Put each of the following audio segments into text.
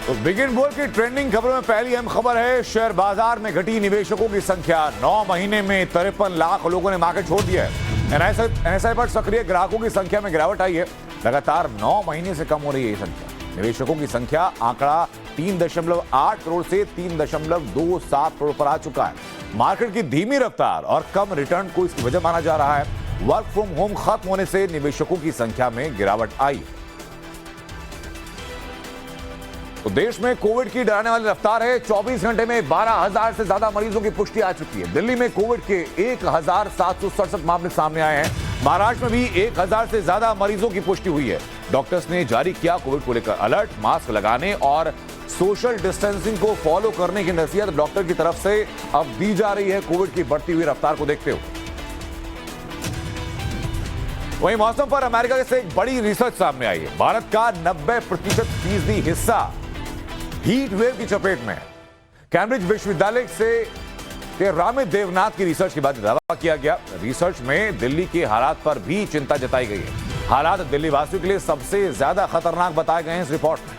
तो बिगिन बोल की ट्रेंडिंग खबरों में पहली अहम खबर है, शेयर बाजार में घटी निवेशकों की संख्या। 9 महीने में 53 लाख लोगों ने मार्केट छोड़ दिया है। एनएसआई पर सक्रिय ग्राहकों की संख्या में गिरावट आई है। लगातार 9 महीने से कम हो रही है ये संख्या। निवेशकों की संख्या आंकड़ा 3.8 करोड़ से 3.27 करोड़ पर आ चुका है। मार्केट की धीमी रफ्तार और कम रिटर्न को इसकी वजह माना जा रहा है। वर्क फ्रॉम होम खत्म होने से निवेशकों की संख्या में गिरावट आई। तो देश में कोविड की डराने वाली रफ्तार है। 24 घंटे में 12,000 से ज्यादा मरीजों की पुष्टि आ चुकी है। दिल्ली में कोविड के 1,767 मामले सामने आए हैं। महाराष्ट्र में भी 1,000 से ज्यादा मरीजों की पुष्टि हुई है। डॉक्टर्स ने जारी किया कोविड को लेकर अलर्ट। मास्क लगाने और सोशल डिस्टेंसिंग को फॉलो करने की नसीहत डॉक्टर की तरफ से अब दी जा रही है कोविड की बढ़ती हुई रफ्तार को देखते हुए। वहीं मौसम पर अमेरिका से एक बड़ी रिसर्च सामने आई है। भारत का 90% हिस्सा हीट वेव की चपेट में है। कैम्ब्रिज विश्वविद्यालय से रामित देवनाथ की रिसर्च के बाद दावा किया गया। रिसर्च में दिल्ली के हालात पर भी चिंता जताई गई है। हालात दिल्ली वासियों के लिए सबसे ज्यादा खतरनाक बताए गए हैं इस रिपोर्ट में।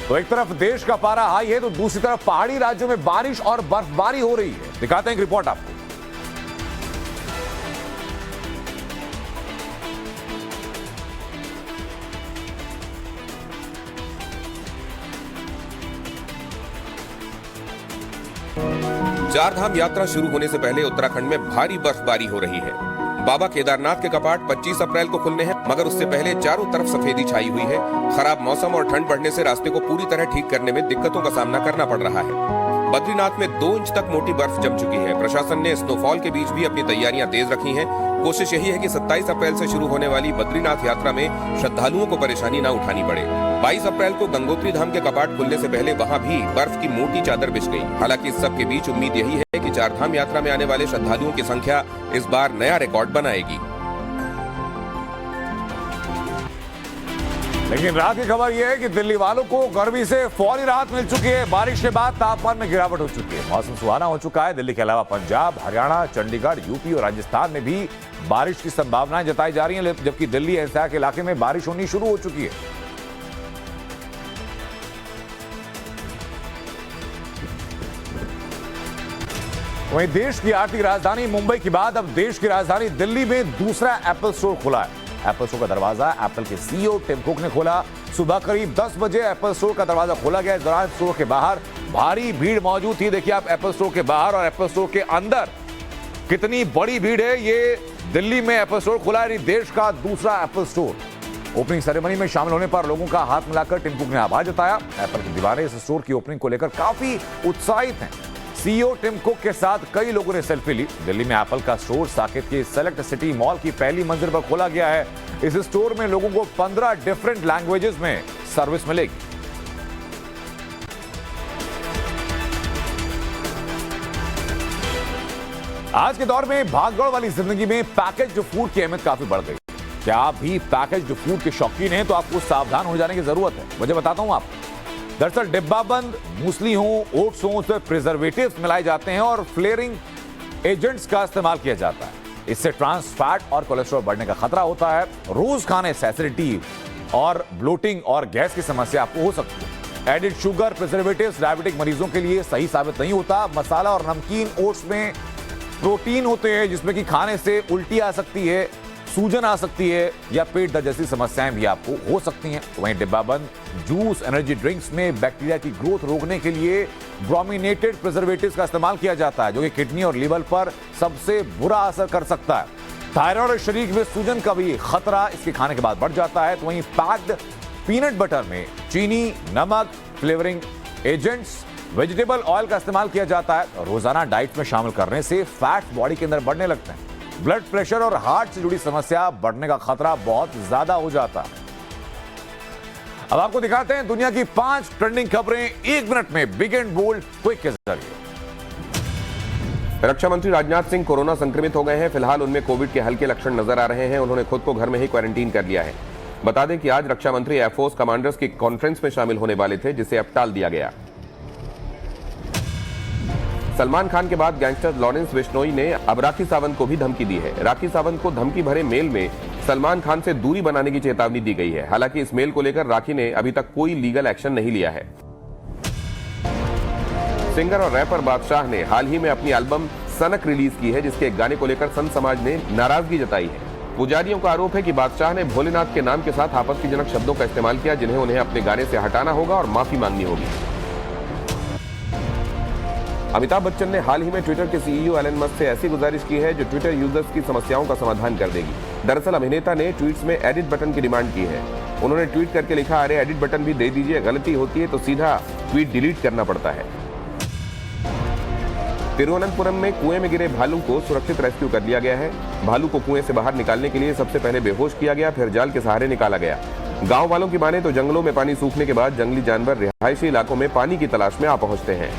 तो एक तरफ देश का पारा हाई है तो दूसरी तरफ पहाड़ी राज्यों में बारिश और बर्फबारी हो रही है। दिखाते हैं एक रिपोर्ट आपको। चार धाम यात्रा शुरू होने से पहले उत्तराखंड में भारी बर्फबारी हो रही है। बाबा केदारनाथ के कपाट 25 अप्रैल को खुलने हैं, मगर उससे पहले चारों तरफ सफेदी छाई हुई है। खराब मौसम और ठंड बढ़ने से रास्ते को पूरी तरह ठीक करने में दिक्कतों का सामना करना पड़ रहा है। बद्रीनाथ में 2 इंच तक मोटी बर्फ जम चुकी है। प्रशासन ने स्नोफॉल के बीच भी अपनी तैयारियां तेज रखी हैं। कोशिश यही है कि 27 अप्रैल से शुरू होने वाली बद्रीनाथ यात्रा में श्रद्धालुओं को परेशानी न उठानी पड़े। 22 अप्रैल को गंगोत्री धाम के कपाट खुलने से पहले वहां भी बर्फ की मोटी चादर बिछ गई। हालांकि इस सब के बीच उम्मीद यही है कि चार धाम यात्रा में आने वाले श्रद्धालुओं की संख्या इस बार नया रिकॉर्ड बनाएगी। लेकिन रात की खबर यह है कि दिल्ली वालों को गर्मी से फौरी राहत मिल चुकी है। बारिश के बाद तापमान में गिरावट हो चुकी है। मौसम सुहाना हो चुका है। दिल्ली के अलावा पंजाब, हरियाणा, चंडीगढ़, यूपी और राजस्थान में भी बारिश की संभावनाएं जताई जा रही हैं, जबकि दिल्ली एनसीआर के इलाके में बारिश होनी शुरू हो चुकी है। वहीं देश की आर्थिक राजधानी मुंबई के बाद अब देश की राजधानी दिल्ली में दूसरा एप्पल स्टोर खुला है। एप्पल स्टोर का दरवाजा एप्पल के सीईओ टिम कुक ने खोला। सुबह करीब 10 बजे एप्पल स्टोर का दरवाजा खोला गया। इस दौरान स्टोर के बाहर भारी भीड़ मौजूद थी। देखिए आप एप्पल स्टोर के बाहर और एप्पल स्टोर के अंदर कितनी बड़ी भीड़ है। ये दिल्ली में एप्पल स्टोर खुला है, देश का दूसरा एप्पल स्टोर। ओपनिंग सेरेमनी में शामिल होने पर लोगों का हाथ मिलाकर टिम कुक ने आभार जताया। एप्पल के दीवाने इस स्टोर की ओपनिंग को लेकर काफी उत्साहित हैं। सीईओ टिम कुक के साथ कई लोगों ने सेल्फी ली। दिल्ली में एप्पल का स्टोर साकेत के सेलेक्ट सिटी मॉल की पहली मंजिल पर खोला गया है। इस स्टोर में लोगों को 15 डिफरेंट लैंग्वेजेस में सर्विस मिलेगी। आज के दौर में भागदौड़ वाली जिंदगी में पैकेज्ड फूड की अहमियत काफी बढ़ गई। क्या आप भी पैकेज्ड फूड के शौकीन हैं तो आपको सावधान हो जाने की जरूरत है। वजह बताता हूं आपको। दरअसल डिब्बाबंद मूसली हो, ओट्स हो, उसमें प्रिजर्वेटिव्स मिलाए जाते हैं और फ्लेयरिंग एजेंट्स का इस्तेमाल किया जाता है। इससे ट्रांस फैट और कोलेस्ट्रॉल बढ़ने का खतरा होता है। रोज खाने से एसिडिटी और ब्लोटिंग और गैस की समस्या आपको हो सकती है। एडिड शुगर, प्रिजर्वेटिव्स डायबिटिक मरीजों के लिए सही साबित नहीं होता। मसाला और नमकीन ओट्स में प्रोटीन होते हैं जिसमें कि खाने से उल्टी आ सकती है, सूजन आ सकती है या पेट दर्द जैसी समस्याएं भी आपको हो सकती हैं। वहीं डिब्बाबंद जूस, एनर्जी ड्रिंक्स में बैक्टीरिया की ग्रोथ रोकने के लिए ब्रोमिनेटेड प्रिजर्वेटिव्स का इस्तेमाल किया जाता है, जो कि किडनी और लीवर पर सबसे बुरा असर कर सकता है। थायराइड और शरीर में सूजन का भी खतरा इसके खाने के बाद बढ़ जाता है। तो वहीं पैक्ड पीनट बटर में चीनी, नमक, फ्लेवरिंग एजेंट्स, वेजिटेबल ऑयल का इस्तेमाल किया जाता है। रोजाना डाइट में शामिल करने से फैट बॉडी के अंदर बढ़ने लगते हैं। ब्लड प्रेशर और हार्ट से जुड़ी समस्या बढ़ने का खतरा बहुत ज्यादा हो जाता है। अब आपको दिखाते हैं दुनिया की 5 ट्रेंडिंग खबरें 1 मिनट में, बिग एंड बोल्ड क्विक के जरिए। रक्षा मंत्री राजनाथ सिंह कोरोना संक्रमित हो गए हैं। फिलहाल उनमें कोविड के हल्के लक्षण नजर आ रहे हैं। उन्होंने खुद को घर में ही क्वारंटीन कर लिया है। बता दें कि आज रक्षा मंत्री एयरफोर्स कमांडर्स की कॉन्फ्रेंस में शामिल होने वाले थे, जिसे अब टाल दिया गया। सलमान खान के बाद गैंगस्टर लॉरेंस बिश्नोई ने अब राखी सावंत को भी धमकी दी है। राखी सावंत को धमकी भरे मेल में सलमान खान से दूरी बनाने की चेतावनी दी गई है। हालांकि इस मेल को लेकर राखी ने अभी तक कोई लीगल एक्शन नहीं लिया है। सिंगर और रैपर बादशाह ने हाल ही में अपनी एल्बम सनक रिलीज की है, जिसके एक गाने को लेकर संत समाज ने नाराजगी जताई है। पुजारियों का आरोप है कि बादशाह ने भोलेनाथ के नाम के साथ आपत्तिजनक शब्दों का इस्तेमाल किया, जिन्हें उन्हें अपने गाने से हटाना होगा और माफी मांगनी होगी। अमिताभ बच्चन ने हाल ही में ट्विटर के सीईओ एलन मस्क से ऐसी गुजारिश की है जो ट्विटर यूजर्स की समस्याओं का समाधान कर देगी। दरअसल अभिनेता ने ट्वीट्स में एडिट बटन की डिमांड की है। उन्होंने ट्वीट करके लिखा, अरे एडिट बटन भी दे दीजिए, गलती होती है तो सीधा ट्वीट डिलीट करना पड़ता है। तिरुवनंतपुरम में कुएं में गिरे भालू को सुरक्षित रेस्क्यू कर लिया गया है। भालू को कुएं से बाहर निकालने के लिए सबसे पहले बेहोश किया गया, फिर जाल के सहारे निकाला गया। गांव वालों की माने तो जंगलों में पानी सूखने के बाद जंगली जानवर रिहायशी इलाकों में पानी की तलाश में आ पहुंचते हैं।